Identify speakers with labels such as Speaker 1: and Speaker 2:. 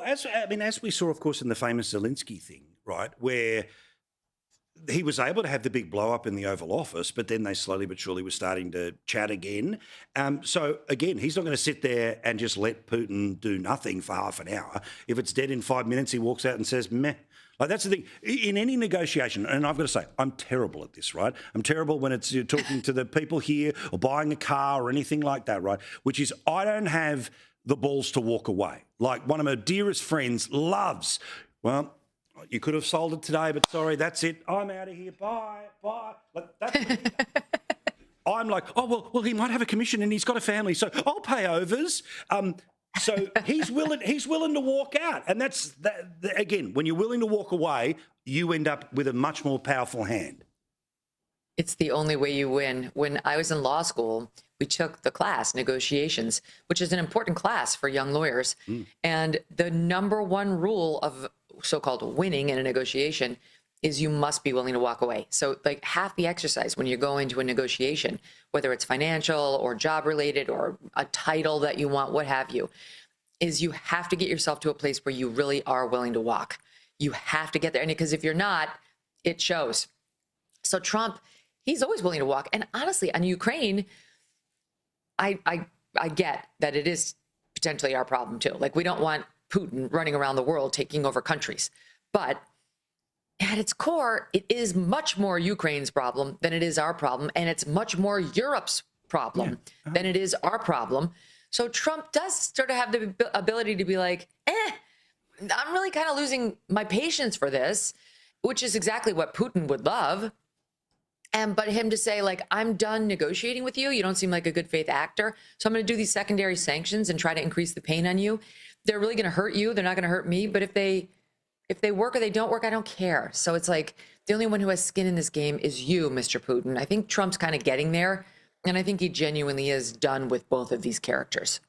Speaker 1: Well, as we saw, of course, in the famous Zelensky thing, right, where he was able to have the big blow up in the Oval Office, but then they slowly but surely were starting to chat again. So again, he's not going to sit there and just let Putin do nothing for half an hour. If it's dead in 5 minutes, he walks out and says, meh. Like, that's the thing. In any negotiation, and I've got to say, I'm terrible at this, right? I'm terrible when you're talking to the people here or buying a car or anything like that, right? Which is, I don't have the balls to walk away. Like, one of my dearest friends loves, well, you could have sold it today, but sorry, that's it. I'm out of here. Bye. Like, that's I'm like, oh, well, he might have a commission and he's got a family, so I'll pay overs. So he's willing to walk out. And that's, again, when you're willing to walk away, you end up with a much more powerful hand.
Speaker 2: It's the only way you win. When I was in law school, we took the class, negotiations, which is an important class for young lawyers. And the number one rule of so-called winning in a negotiation is you must be willing to walk away. So like half the exercise when you go into a negotiation, whether it's financial or job related or a title that you want, what have you, is you have to get yourself to a place where you really are willing to walk. You have to get there. And because if you're not, it shows. So Trump, he's always willing to walk. And honestly, on Ukraine, I get that it is potentially our problem too. Like, we don't want Putin running around the world taking over countries. But at its core, it is much more Ukraine's problem than it is our problem. And it's much more Europe's problem than it is our problem. So Trump does sort of have the ability to be like, I'm really kind of losing my patience for this, which is exactly what Putin would love. But him to say, like, I'm done negotiating with you. You don't seem like a good faith actor. So I'm going to do these secondary sanctions and try to increase the pain on you. They're really going to hurt you. They're not going to hurt me. But if they work or they don't work, I don't care. So it's like the only one who has skin in this game is you, Mr. Putin. I think Trump's kind of getting there. And I think he genuinely is done with both of these characters.